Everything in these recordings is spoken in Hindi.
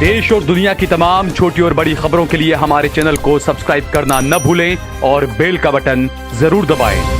देश और दुनिया की तमाम छोटी और बड़ी खबरों के लिए हमारे चैनल को सब्सक्राइब करना न भूलें और बेल का बटन जरूर दबाएं।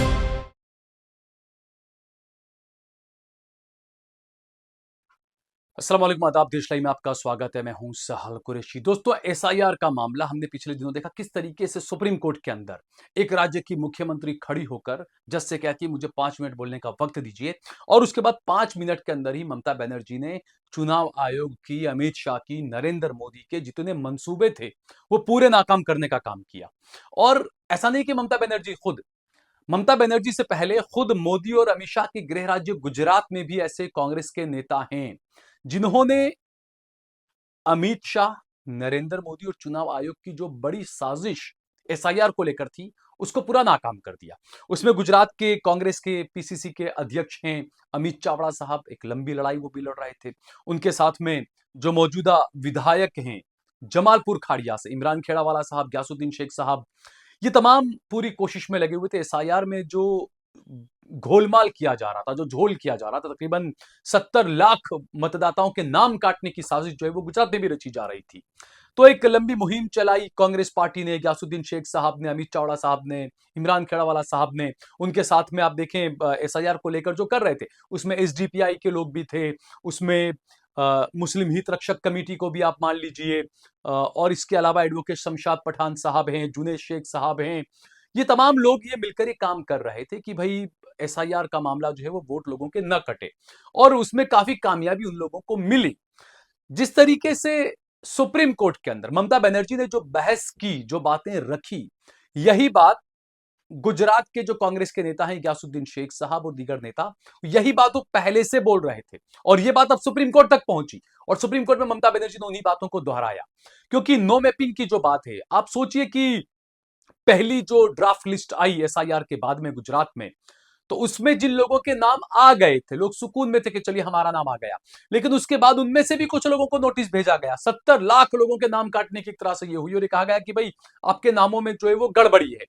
अस्सलाम वालेकुम, आदाब। देश लाइव में आपका स्वागत है। मैं हूं सहल कुरैशी। दोस्तों, एसआईआर का मामला हमने पिछले दिनों देखा किस तरीके से सुप्रीम कोर्ट के अंदर एक राज्य की मुख्यमंत्री खड़ी होकर जज से कहती है मुझे 5 मिनट बोलने का वक्त दीजिए, और उसके बाद 5 मिनट के अंदर ही ममता बनर्जी ने चुनाव आयोग की, अमित शाह की, नरेंद्र मोदी के जितने मंसूबे थे वो पूरे नाकाम करने का काम किया। और ऐसा नहीं कि ममता बनर्जी से पहले खुद मोदी और अमित शाह के गृह राज्य गुजरात में भी ऐसे कांग्रेस के नेता हैं जिन्होंने अमित शाह, नरेंद्र मोदी और चुनाव आयोग की जो बड़ी साजिश एसआईआर को लेकर थी उसको पूरा नाकाम कर दिया। उसमें गुजरात के कांग्रेस के पीसीसी के अध्यक्ष हैं अमित चावड़ा साहब, एक लंबी लड़ाई वो भी लड़ रहे थे। उनके साथ में जो मौजूदा विधायक हैं जमालपुर खाड़िया से इमरान खेड़ावाला साहब, गयासुद्दीन शेख साहब, ये तमाम पूरी कोशिश में लगे हुए थे। एसआईआर में जो घोलमाल किया जा रहा था, जो झोल किया जा रहा था, तकरीबन 70 लाख मतदाताओं के नाम काटने की साजिश जो है वो गुजरात में भी रची जा रही थी। तो एक लंबी मुहिम चलाई कांग्रेस पार्टी ने, गयासुद्दीन शेख साहब ने, अमित चावड़ा साहब ने, इमरान खेड़ावाला साहब ने। उनके साथ में आप देखें एसआईआर को लेकर जो कर रहे थे उसमें एसडीपीआई के लोग भी थे, उसमें मुस्लिम हित रक्षक कमेटी को भी आप मान लीजिए, और इसके अलावा एडवोकेट शमशाद पठान साहब हैं, जुनेद शेख साहब हैं। ये तमाम लोग ये मिलकर ये काम कर रहे थे कि भाई एसआईआर का मामला जो है वो वोट लोगों के न कटे, और उसमें काफी कामयाबी उन लोगों को मिली। जिस तरीके से सुप्रीम कोर्ट के अंदर ममता बनर्जी ने जो बहस की, जो बातें रखी, यही बात गुजरात के जो कांग्रेस के नेता हैं गयासुद्दीन शेख साहब और दीगर नेता, यही बात वो पहले से बोल रहे थे, और ये बात अब सुप्रीम कोर्ट तक पहुंची, और सुप्रीम कोर्ट में ममता बनर्जी ने उन्हीं बातों को दोहराया। क्योंकि नो मैपिंग की जो बात है, आप सोचिए कि पहली जो ड्राफ्ट लिस्ट आई एसआईआर के बाद में गुजरात में, तो उसमें जिन लोगों के नाम आ गए थे, लोग सुकून में थे कि चलिए हमारा नाम आ गया, लेकिन उसके बाद उनमें से भी कुछ लोगों को नोटिस भेजा गया। 70 लाख लोगों के नाम काटने की एक तरह से ये हुई, और ये कहा गया कि भाई आपके नामों में जो है वो गड़बड़ी है।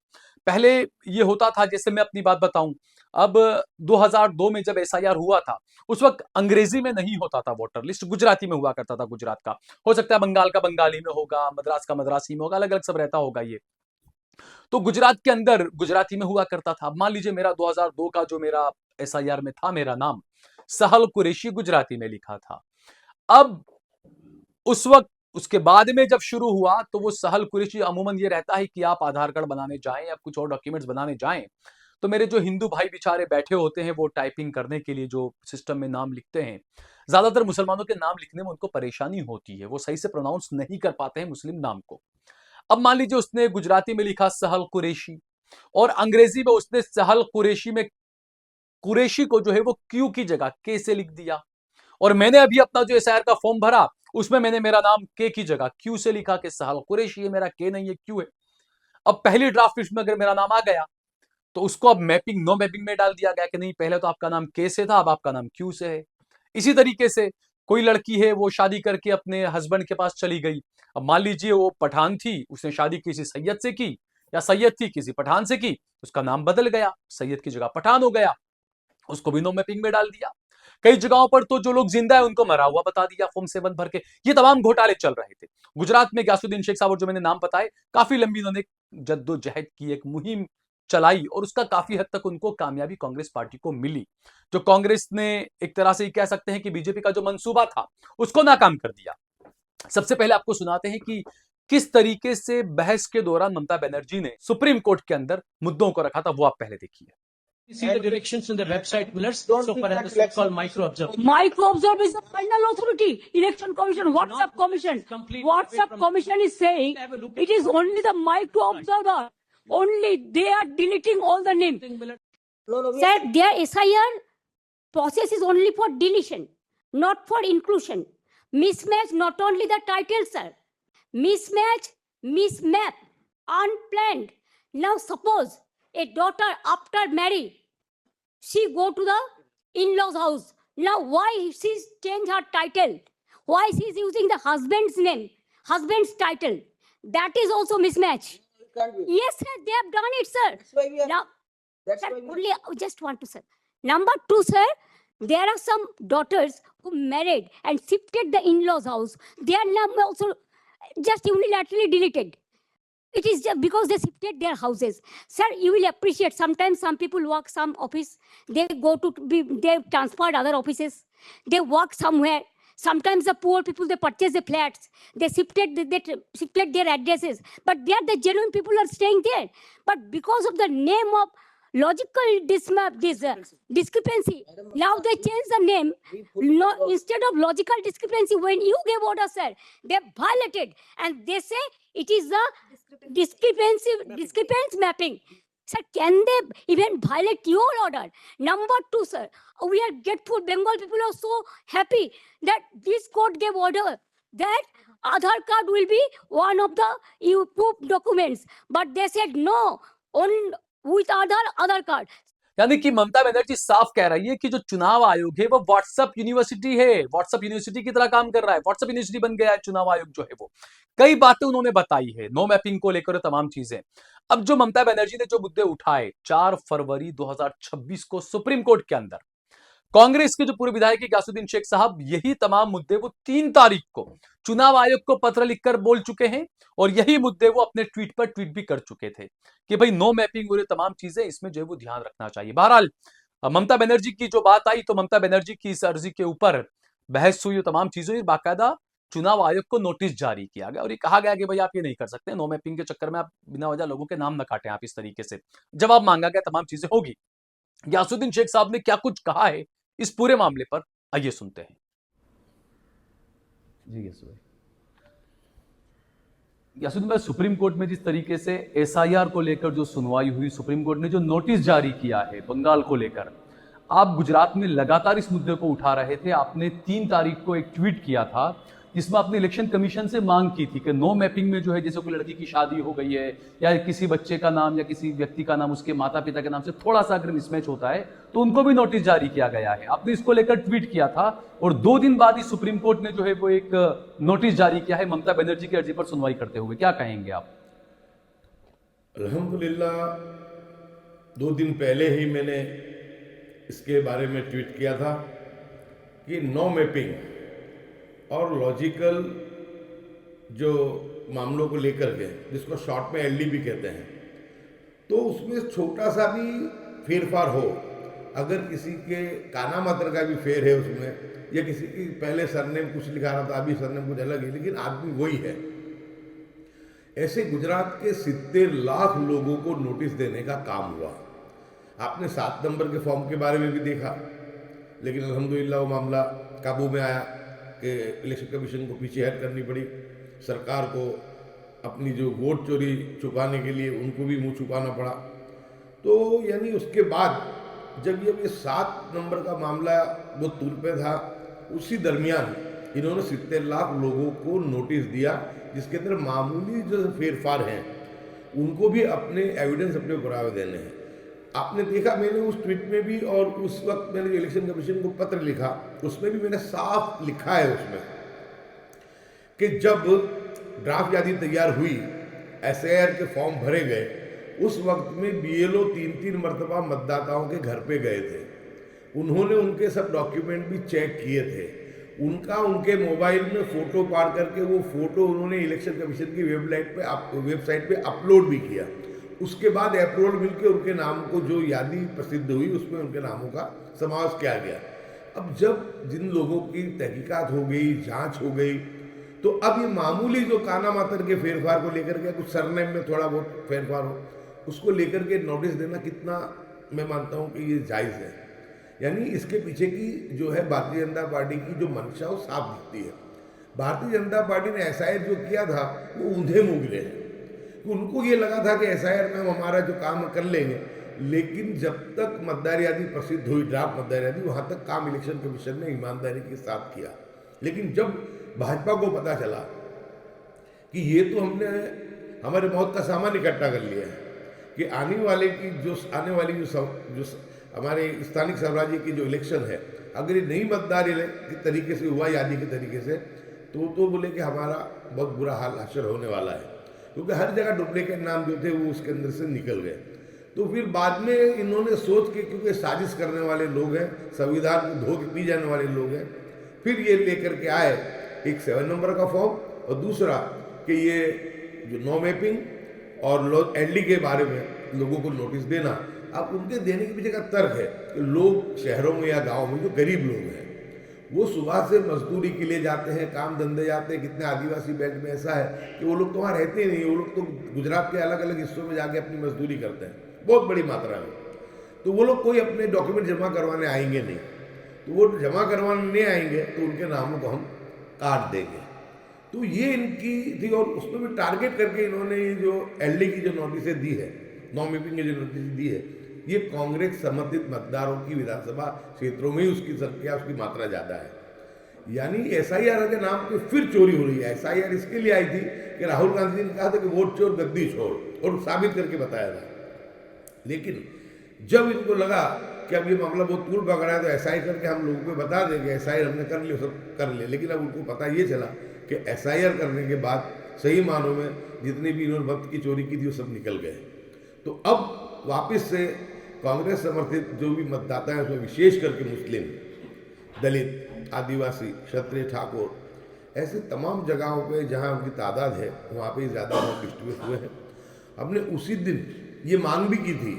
पहले ये होता था, जैसे मैं अपनी बात बताऊं, अब 2002 में जब एसआईआर हुआ था उस वक्त अंग्रेजी में नहीं होता था वोटर लिस्ट, गुजराती में हुआ करता था गुजरात का। हो सकता है बंगाल का बंगाली में होगा, मद्रास का मद्रासी में होगा, अलग अलग सब रहता होगा ये। तो गुजरात के अंदर गुजराती में हुआ करता था। अब मान लीजिए मेरा 2002 का जो मेरा एसआईआर में था, मेरा नाम सहल कुरैशी गुजराती में लिखा था। अब उस वक्त उसके बाद में जब शुरू हुआ तो वो सहल कुरैशी अमूमन ये रहता है कि आप आधार कार्ड बनाने जाएं या कुछ और डॉक्यूमेंट्स बनाने जाएं, तो मेरे जो हिंदू भाई बेचारे बैठे होते हैं वो टाइपिंग करने के लिए जो सिस्टम में नाम लिखते हैं, ज्यादातर मुसलमानों के नाम लिखने में उनको परेशानी होती है, वो सही से प्रोनाउंस नहीं कर पाते हैं मुस्लिम नाम को। अब मान लीजिए उसने गुजराती में लिखा सहल कुरैशी, और अंग्रेजी में उसने सहल कुरैशी में कुरैशी को जो है वो क्यू की जगह के से लिख दिया। और मैंने अभी अपना जो एसआईआर का फॉर्म भरा उसमें मैंने मेरा नाम के की जगह क्यू से लिखा कि सहल कुरैशी है, मेरा के नहीं है, क्यू है। अब पहली ड्राफ्ट लिस्ट में अगर मेरा नाम आ गया तो उसको अब मैपिंग, नो मैपिंग में डाल दिया गया कि नहीं, पहले तो आपका नाम के से था, अब आपका नाम क्यू से है। इसी तरीके से कोई लड़की है वो शादी करके अपने हस्बैंड के पास चली गई। अब मान लीजिए वो पठान थी, उसने शादी किसी सैयद से की, या सैयद थी किसी पठान से की, उसका नाम बदल गया, सैयद की जगह पठान हो गया, उसको भी नो मैपिंग में डाल दिया। कई जगहों पर तो जो लोग जिंदा है उनको मरा हुआ बता दिया फॉर्म 7 भर के। ये तमाम घोटाले चल रहे थे गुजरात में। गयासुद्दीन शेख साहब और जो मैंने नाम बताए, काफी लंबी उन्होंने जद्दोजहद की, एक मुहिम चलाई, और उसका काफी हद तक उनको कामयाबी कांग्रेस पार्टी को मिली। जो कांग्रेस ने एक तरह से कह सकते हैं कि बीजेपी का जो मंसूबा था उसको नाकाम कर दिया। सबसे पहले आपको सुनाते हैं कि किस तरीके से बहस के दौरान ममता बनर्जी ने सुप्रीम कोर्ट के अंदर मुद्दों को रखा था, वो आप पहले देखिए। See the directions in the website, Millers, so far as the so-called micro-observer. Micro-observer is the final authority. Election Commission, WhatsApp Commission. WhatsApp Commission is saying it is only the micro-observer. Only they are deleting all the names. Sir, their SIR process is only for deletion, not for inclusion. Mismatch not only the title, sir. Mismatch, mismap, unplanned. Now suppose a daughter after marriage, she go to the in-laws house. Now why she's changed her title? Why she's using the husband's name, husband's title? That is also mismatch. Yes, sir, they have done it, sir. That's why we are. Now, That's sir, why we only I just want to, sir. Number two, sir, there are some daughters who married and shifted the in-laws house, their name also just unilaterally deleted. It is just because they shifted their houses. Sir, you will appreciate sometimes some people work some office, they go to they transferred other offices, they work somewhere. Sometimes the poor people, they purchase the flats, they shifted their addresses, but they are the genuine people are staying there. But because of the name of logical discrepancy, now they change the name. No, instead of logical discrepancy, when you gave order, sir, they violated and they say it is the discrepancy mapping. Sir, can they even violate your order? Number two, sir, we are grateful. Bengal people are so happy that this court gave order that Aadhaar card will be one of the proof documents. But they said no, on with Aadhaar card. यानी कि ममता बनर्जी साफ कह रही है कि जो चुनाव आयोग है वो व्हाट्सएप यूनिवर्सिटी है, व्हाट्सएप यूनिवर्सिटी की तरह काम कर रहा है, व्हाट्सएप यूनिवर्सिटी बन गया है चुनाव आयोग जो है वो। कई बातें उन्होंने बताई है, नो मैपिंग को लेकर तमाम चीजें। अब जो ममता बनर्जी ने जो मुद्दे उठाए 4 फरवरी 2026 को सुप्रीम कोर्ट के अंदर, कांग्रेस के जो पूर्व विधायक ग्यासुद्दीन शेख साहब यही तमाम मुद्दे वो 3 तारीख को चुनाव आयोग को पत्र लिखकर बोल चुके हैं और यही मुद्दे वो अपने ट्वीट पर ट्वीट भी कर चुके थे कि भाई नो मैपिंग और ये तमाम चीजें इसमें जो है वो ध्यान रखना चाहिए। बहरहाल ममता बनर्जी की जो बात आई तो ममता बनर्जी की इस अर्जी के ऊपर बहस हुई, तमाम चीजों बाकायदा चुनाव आयोग को नोटिस जारी किया गया और ये कहा गया कि भाई आप ये नहीं कर सकते, नो मैपिंग के चक्कर में आप बिना वजह लोगों के नाम न काटें, आप इस तरीके से जवाब मांगा गया, तमाम चीजें होगी। ग्यासुद्दीन शेख साहब ने क्या कुछ कहा है इस पूरे मामले पर, आइए सुनते हैं। जी यासुद्दीन भाई, सुप्रीम कोर्ट में जिस तरीके से एसआईआर को लेकर जो सुनवाई हुई, सुप्रीम कोर्ट ने जो नोटिस जारी किया है बंगाल को लेकर, आप गुजरात में लगातार इस मुद्दे को उठा रहे थे। आपने 3 तारीख को एक ट्वीट किया था जिसमें आपने इलेक्शन कमीशन से मांग की थी कि नो मैपिंग में जो है जैसे कोई लड़की की शादी हो गई है या किसी बच्चे का नाम या किसी व्यक्ति का नाम उसके माता पिता के नाम से थोड़ा सा अगर मिसमैच होता है तो उनको भी नोटिस जारी किया गया है। आपने इसको लेकर ट्वीट किया था और 2 दिन बाद ही सुप्रीम कोर्ट ने जो है वो एक नोटिस जारी किया है ममता बनर्जी की अर्जी पर सुनवाई करते हुए, क्या कहेंगे आप? अल्हम्दुलिल्लाह 2 दिन पहले ही मैंने इसके बारे में ट्वीट किया था कि नो मैपिंग और लॉजिकल जो मामलों को लेकर के, जिसको शॉर्ट में एलडीबी कहते हैं, तो उसमें छोटा सा भी फेरफार हो, अगर किसी के काना मात्र का भी फेर है उसमें, या किसी की पहले सरनेम कुछ लिखा रहा था अभी सरनेम कुछ अलग है लेकिन आदमी वही है, ऐसे गुजरात के 70 लाख लोगों को नोटिस देने का काम हुआ। आपने 7 नंबर के फॉर्म के बारे में भी देखा, लेकिन अल्हम्दुलिल्लाह वो मामला काबू में आया कि इलेक्शन कमीशन को पीछे हट करनी पड़ी, सरकार को अपनी जो वोट चोरी छुपाने के लिए उनको भी मुंह छुपाना पड़ा। तो यानी उसके बाद जब ये 7 नंबर का मामला वो तूल पे था, उसी दरमियान इन्होंने 70 लाख लोगों को नोटिस दिया, जिसके अंदर मामूली जो फेरफार हैं उनको भी अपने एविडेंस, अपने पुरावे देने हैं। आपने देखा मैंने उस ट्वीट में भी और उस वक्त मैंने इलेक्शन कमीशन को पत्र लिखा उसमें भी मैंने साफ लिखा है उसमें कि जब ड्राफ्ट यादी तैयार हुई, एसआईआर के फॉर्म भरे गए, उस वक्त में बीएलओ 3-3 मरतबा मतदाताओं के घर पे गए थे। उन्होंने उनके सब डॉक्यूमेंट भी चेक किए थे, उनके मोबाइल में फ़ोटो पार करके वो फ़ोटो उन्होंने इलेक्शन कमीशन की वेबसाइट पे अपलोड भी किया। उसके बाद अप्रूवल मिलकर उनके नाम को जो यादी प्रसिद्ध हुई उसमें उनके नामों का समावेश किया गया। अब जब जिन लोगों की तहकीकात हो गई, जांच हो गई, तो अब ये मामूली जो काना मात्र के फेरफार को लेकर के, कुछ सरनेम में थोड़ा बहुत फेरफार हो, उसको लेकर के नोटिस देना कितना मैं मानता हूँ कि ये जायज़ है। यानी इसके पीछे की जो है भारतीय जनता पार्टी की जो मंशा वो साफ दिखती है। भारतीय जनता पार्टी ने एसआईआर जो किया था वो ऊंधे मुँह गिरे हैं। उनको ये लगा था कि एसआईआर में हम हमारा जो काम कर लेंगे, लेकिन जब तक मतदार यादी प्रसिद्ध हुई, ड्राफ्ट मतदार यादी, वहाँ तक काम इलेक्शन कमीशन ने ईमानदारी के साथ किया। लेकिन जब भाजपा को पता चला कि ये तो हमने हमारे मौत का सामान इकट्ठा कर लिया है, कि आने वाली जो हमारे स्थानिक स्वराज्य की जो इलेक्शन है, अगर ये नई मतदार के तरीके से हुआ, यादी के तरीके से, तो बोले कि हमारा बहुत बुरा हाल हशर होने वाला है, क्योंकि हर जगह डुप्लीकेट नाम जो थे वो उसके अंदर से निकल गए। तो फिर बाद में इन्होंने सोच के, क्योंकि साजिश करने वाले लोग हैं, संविधान को धो के पी जाने वाले लोग हैं, फिर ये लेकर के आए एक 7 नंबर का फॉर्म और दूसरा कि ये जो नो मैपिंग और एलडी के बारे में लोगों को नोटिस देना। अब उनके देने के पीछे का तर्क है कि लोग शहरों में या गाँव में जो गरीब लोग हैं वो सुबह से मजदूरी के लिए जाते हैं, काम धंधे जाते हैं। कितने आदिवासी बेल्ट में ऐसा है कि वो लोग तो वहाँ रहते ही नहीं, वो लोग तो गुजरात के अलग अलग हिस्सों में जाके अपनी मजदूरी करते हैं बहुत बड़ी मात्रा में। तो वो लोग कोई अपने डॉक्यूमेंट जमा करवाने आएंगे नहीं, तो वो जमा करवाने नहीं आएंगे तो उनके नामों को हम काट देंगे। तो ये इनकी थी और उसमें भी टारगेट करके इन्होंने ये जो एलडी की जो नोटिसें दी है, नो मैपिंग की जो नोटिस दी है, ये कांग्रेस समर्थित मतदारों की विधानसभा क्षेत्रों में ही उसकी संख्या, उसकी मात्रा ज़्यादा है। यानी एसआईआर के नाम पे फिर चोरी हो रही है। एसआईआर इसके लिए आई थी कि राहुल गांधी ने कहा था कि वोट चोर गद्दी छोड़, और साबित करके बताया था। लेकिन जब इनको लगा कि अब ये मामला बहुत तूल पकड़ा है तो एसआई करके हम लोगों को बता देंगे, एसआईआर हमने कर लिया, सब कर लिया। लेकिन अब उनको पता ये चला कि एसआईआर करने के बाद सही मानों में जितनी भी इन्होंने वक्त की चोरी की थी वो सब निकल गए। तो अब वापस से कांग्रेस समर्थित जो भी मतदाता हैं उसमें विशेष करके मुस्लिम, दलित, आदिवासी, क्षत्रिय, ठाकुर, ऐसे तमाम जगहों पे जहां उनकी तादाद है वहाँ पे ज़्यादा वोट डिस्ट्रीब्यूट हुए हैं। हमने उसी दिन ये मांग भी की थी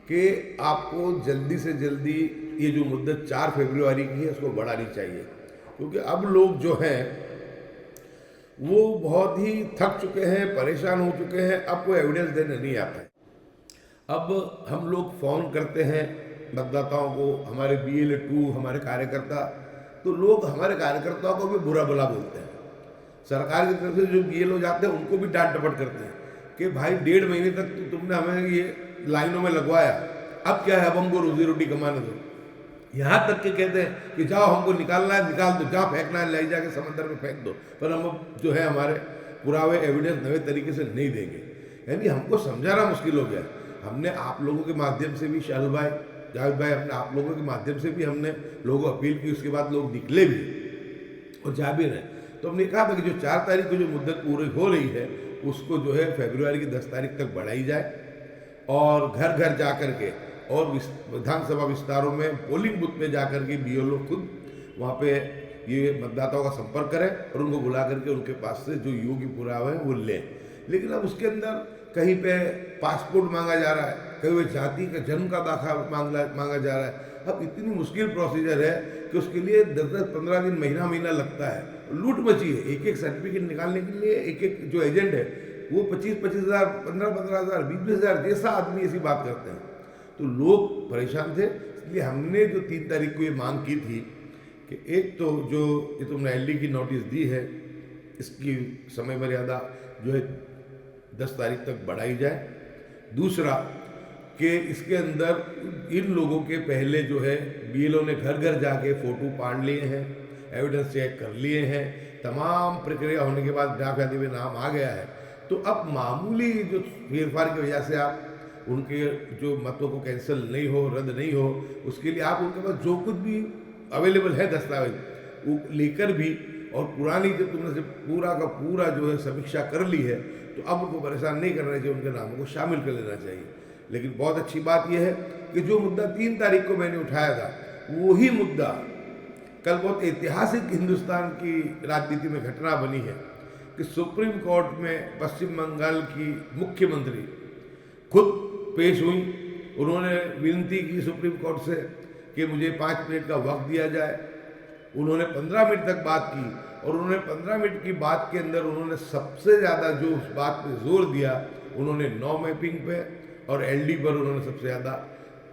कि आपको जल्दी से जल्दी ये जो मुद्दत 4 फरवरी की है उसको बढ़ानी चाहिए, क्योंकि अब लोग जो हैं वो बहुत ही थक चुके हैं, परेशान हो चुके हैं, अब कोई एविडेंस देने नहीं आता है। अब हम लोग फ़ोन करते हैं मतदाताओं को, हमारे BLA 2 हमारे कार्यकर्ता, तो लोग हमारे कार्यकर्ताओं को भी बुरा भला बोलते हैं। सरकार की तरफ से जो BLO जाते हैं उनको भी डांट डपट करते हैं कि भाई 1.5 महीने तक तो तुमने हमें ये लाइनों में लगवाया, अब क्या है, अब हमको रोजी रोटी कमाने दो। यहाँ तक के कहते हैं कि जाओ हमको निकालना है निकाल दो, जहाँ फेंकना है ले जाके समंदर में फेंक दो, पर हम अब जो है हमारे पुरावे एविडेंस नए तरीके से नहीं देंगे। यानी हमको समझाना मुश्किल हो गया। हमने आप लोगों के माध्यम से भी, शाहरुख भाई, जावेद भाई, अपने आप लोगों के माध्यम से भी हमने लोगों को अपील की, उसके बाद लोग निकले भी और जा भी रहे। तो हमने कहा था कि जो 4 तारीख को जो मुद्दत पूरी हो रही है उसको जो है फरवरी की 10 तारीख तक बढ़ाई जाए और घर घर जा कर के और विधानसभा विस्तारों में पोलिंग बूथ पे जा कर के BLO खुद वहाँ पे ये मतदाताओं का संपर्क करें और उनको बुला करके उनके पास से जो योग्य पुरावा है वो लें। लेकिन अब उसके अंदर कहीं पे पासपोर्ट मांगा जा रहा है, कहीं पे जाति का जन्म का दाखिला मांगा जा रहा है। अब इतनी मुश्किल प्रोसीजर है कि उसके लिए 10-10, 15 दिन, महीना लगता है। लूट मची है। एक सर्टिफिकेट निकालने के लिए एक जो एजेंट है वो 25-25 हज़ार, 15-15 हज़ार, 20-20 हज़ार जैसा आदमी ऐसी बात करते हैं। तो लोग परेशान थे। इसलिए हमने जो 3 तारीख को ये मांग की थी कि एक तो जो ये तुमने एलडी की नोटिस दी है इसकी समय मर्यादा जो है 10 तारीख तक बढ़ाई जाए। दूसरा कि इसके अंदर इन लोगों के पहले जो है BLO ने घर घर जाके फ़ोटो पाड़ लिए हैं, एविडेंस चेक कर लिए हैं, तमाम प्रक्रिया होने के बाद डाक यादी में नाम आ गया है। तो अब मामूली जो फेरफार की वजह से आप उनके जो मतों को कैंसिल नहीं हो, रद्द नहीं हो, उसके लिए आप उनके पास जो कुछ भी अवेलेबल है दस्तावेज वो लेकर भी, और पुरानी जो तुमने से पूरा का पूरा जो है समीक्षा कर ली है, तो अब उनको परेशान नहीं करना चाहिए, उनके नामों को शामिल कर लेना चाहिए। लेकिन बहुत अच्छी बात यह है कि जो मुद्दा 3 तारीख को मैंने उठाया था वही मुद्दा कल बहुत ऐतिहासिक हिंदुस्तान की राजनीति में घटना बनी है कि सुप्रीम कोर्ट में पश्चिम बंगाल की मुख्यमंत्री खुद पेश हुई। उन्होंने विनती की सुप्रीम कोर्ट से कि मुझे 5 मिनट का वक्त दिया जाए। उन्होंने 15 मिनट तक बात की और उन्होंने 15 मिनट की बात के अंदर उन्होंने सबसे ज़्यादा जो उस बात पे जोर दिया, उन्होंने नो मैपिंग पे और एलडी पर उन्होंने सबसे ज़्यादा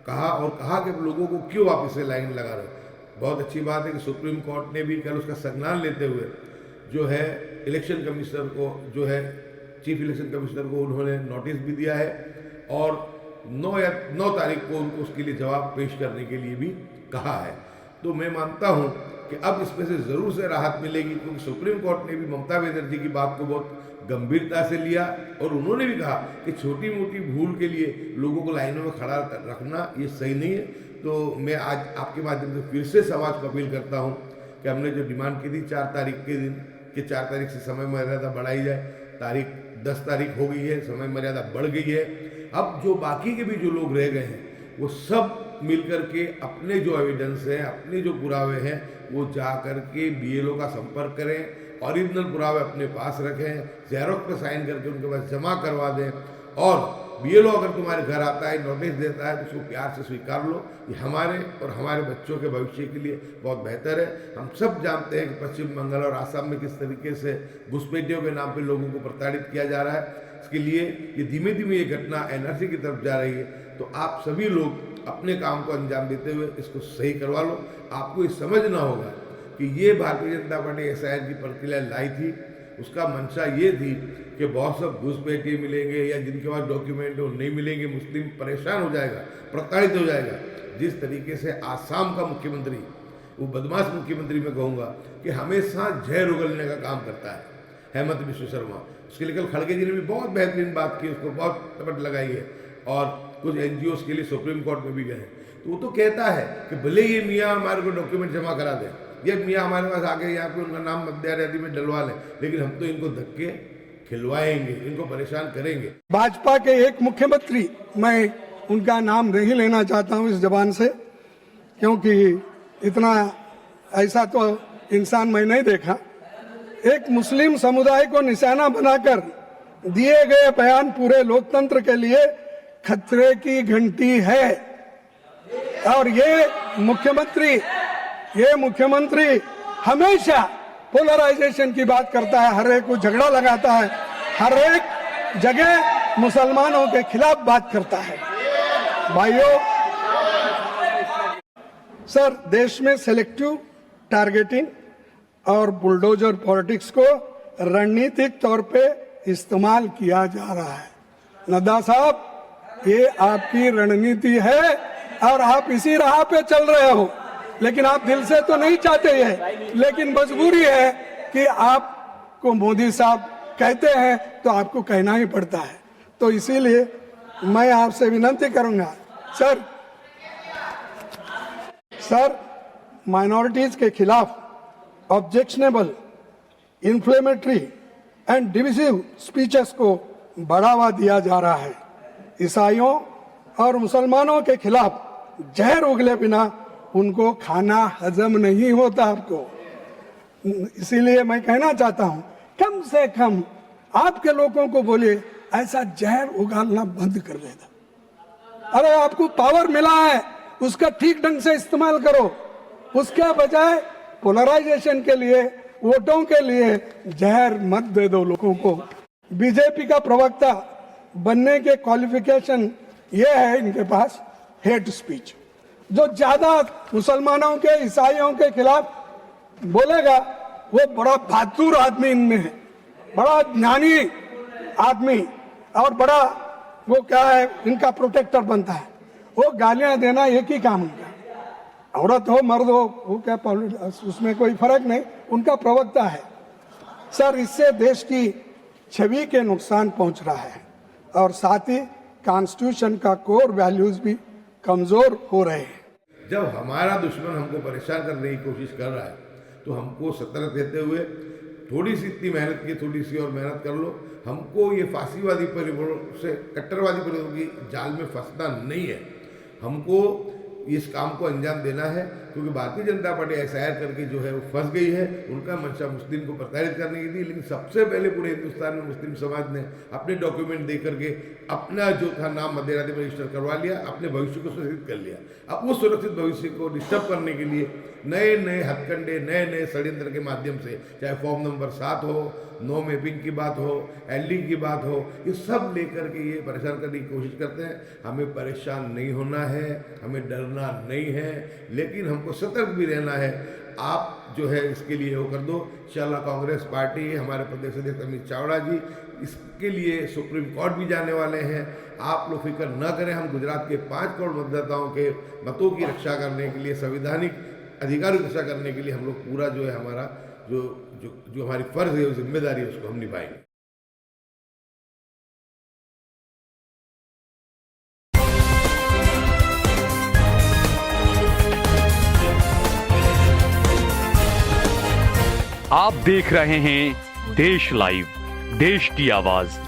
कहा, और कहा कि लोगों को क्यों वापस से लाइन लगा रहे। बहुत अच्छी बात है कि सुप्रीम कोर्ट ने भी कल उसका संज्ञान लेते हुए जो है इलेक्शन कमिश्नर को, जो है चीफ इलेक्शन कमिश्नर को उन्होंने नोटिस भी दिया है और 9 तारीख को उनको उसके लिए जवाब पेश करने के लिए भी कहा है। तो मैं मानता हूं कि अब इसमें से ज़रूर से राहत मिलेगी, क्योंकि सुप्रीम कोर्ट ने भी ममता बनर्जी की बात को बहुत गंभीरता से लिया और उन्होंने भी कहा कि छोटी मोटी भूल के लिए लोगों को लाइनों में खड़ा रखना ये सही नहीं है। तो मैं आज आपके माध्यम से फिर से समाज को अपील करता हूँ कि हमने जो डिमांड की थी 4 तारीख के दिन कि 4 तारीख से समय मर्यादा बढ़ाई जाए, तारीख 10 तारीख हो गई है, समय मर्यादा बढ़ गई है। अब जो बाकी के भी जो लोग रह गए हैं वो सब मिलकर के अपने जो एविडेंस है, अपने जो पुरावे हैं, वो जा करके बीएलओ का संपर्क करें, ओरिजिनल पुरावे अपने पास रखें, जेरोक्स पे साइन करके उनके पास जमा करवा दें। और बीएलओ अगर तुम्हारे घर आता है, नोटिस देता है, तो उसको प्यार से स्वीकार लो। ये हमारे और हमारे बच्चों के भविष्य के लिए बहुत बेहतर है। हम सब जानते हैं कि पश्चिम बंगाल और आसाम में किस तरीके से घुसपैठियों के नाम पे लोगों को प्रताड़ित किया जा रहा है। इसके लिए ये धीमे धीमे ये घटना एनआरसी की तरफ जा रही है। तो आप सभी लोग अपने काम को अंजाम देते हुए इसको सही करवा लो। आपको ये समझना होगा कि ये भारतीय जनता पार्टी एसआईआर की प्रक्रिया लाई थी, उसका मंशा ये थी कि बहुत सब घुसपैठिए मिलेंगे या जिनके पास डॉक्यूमेंट है वो नहीं मिलेंगे, मुस्लिम परेशान हो जाएगा, प्रताड़ित हो जाएगा। जिस तरीके से आसाम का मुख्यमंत्री, वो बदमाश मुख्यमंत्री मैं कहूँगा कि हमेशा जहर उगलने का काम करता है, हेमंत बिश्व शर्मा। उसके लिए कल खड़गे जी ने भी बहुत बेहतरीन बात की, उसको बहुत तपट लगाई है और कुछ एनजीओ के लिए सुप्रीम कोर्ट में भी गए। तो वो तो कहता है कि भले ये मियाँ हमारे को डॉक्यूमेंट जमा करा दें, ये मियाँ हमारे पास आके यहाँ पे उनका नाम मतदार यादी में डलवा लें, लेकिन हम तो इनको धक्के खिलवाएंगे, इनको परेशान करेंगे। भाजपा के एक मुख्यमंत्री, मैं उनका नाम नहीं लेना चाहता हूँ इस जबान से, क्योंकि इतना ऐसा तो इंसान मैं नहीं देखा, एक मुस्लिम समुदाय को निशाना बनाकर दिए गए बयान पूरे लोकतंत्र के लिए खतरे की घंटी है। और ये मुख्यमंत्री हमेशा पोलराइजेशन की बात करता है, हर एक को झगड़ा लगाता है, हर एक जगह मुसलमानों के खिलाफ बात करता है। भाइयों, सर, देश में सेलेक्टिव टारगेटिंग और बुलडोजर पॉलिटिक्स को रणनीतिक तौर पे इस्तेमाल किया जा रहा है। नड्डा साहब, ये आपकी रणनीति है और आप इसी राह पे चल रहे हो, लेकिन आप दिल से तो नहीं चाहते ये, लेकिन मजबूरी है कि आपको मोदी साहब कहते हैं तो आपको कहना ही पड़ता है। तो इसीलिए मैं आपसे विनती करूंगा, सर, माइनॉरिटीज के खिलाफ objectionable, inflammatory and divisive speeches को बढ़ावा दिया जा रहा है। ईसाइयों और मुसलमानों के खिलाफ जहर उगले बिना उनको खाना हजम नहीं होता आपको। इसीलिए मैं कहना चाहता हूं, कम से कम आपके लोगों को बोलिए ऐसा जहर उगालना बंद कर देना। अरे आपको पावर मिला है, उसका ठीक ढंग से इस्तेमाल करो। उसके बजाय पोलराइजेशन के लिए, वोटों के लिए जहर मत दे दो लोगों को। बीजेपी का प्रवक्ता बनने के क्वालिफिकेशन ये है इनके पास, हेट स्पीच। जो ज्यादा मुसलमानों के, ईसाइयों के खिलाफ बोलेगा वो बड़ा बहादुर आदमी इनमें है, बड़ा ज्ञानी आदमी और बड़ा वो क्या है, इनका प्रोटेक्टर बनता है। वो गालियां देना एक ही काम उनका, औरत हो मर्द हो, वो क्या उसमें कोई फर्क नहीं, उनका प्रवक्ता है। सर, इससे देश की छवि के नुकसान पहुंच रहा है और साथ ही कॉन्स्टिट्यूशन का कोर वैल्यूज भी कमजोर हो रहे हैं। जब हमारा दुश्मन हमको परेशान करने की कोशिश कर रहा है तो हमको सतर्क रहते हुए थोड़ी सी इतनी मेहनत की, थोड़ी सी और मेहनत कर लो। हमको ये फांसीवादी परिवारों से, कट्टरवादी परिवारों की जाल में फंसना नहीं है। हमको इस काम को अंजाम देना है, क्योंकि भारतीय जनता पार्टी एसआईआर करके जो है वो फंस गई है। उनका मंशा मुस्लिम को प्रताड़ित करने की थी, लेकिन सबसे पहले पूरे हिंदुस्तान में मुस्लिम समाज ने अपने डॉक्यूमेंट दे करके अपना जो था नाम मतदार में रजिस्टर करवा लिया, अपने भविष्य को सुरक्षित कर लिया। अब उस सुरक्षित भविष्य को डिस्टर्ब करने के लिए नए नए हथकंडे, नए नए षड्यंत्र के माध्यम से, चाहे फॉर्म नंबर 7 हो, नो मैपिंग की बात हो, एलडी की बात हो, ये सब लेकर के ये परेशान करने की कोशिश करते हैं। हमें परेशान नहीं होना है, हमें डरना नहीं है, लेकिन हमको सतर्क भी रहना है। आप जो है इसके लिए वो कर दो। इंशाल्लाह कांग्रेस पार्टी, हमारे प्रदेश अध्यक्ष अमित चावड़ा जी इसके लिए सुप्रीम कोर्ट भी जाने वाले हैं। आप लोग फिक्र न करें, हम गुजरात के 5 करोड़ मतदाताओं के मतों की रक्षा करने के लिए, संवैधानिक अधिकार की रक्षा करने के लिए हम लोग पूरा जो है हमारा जो हमारी फर्ज है, जिम्मेदारी है, उसको हम निभाएंगे। आप देख रहे हैं देश लाइव, देश की आवाज।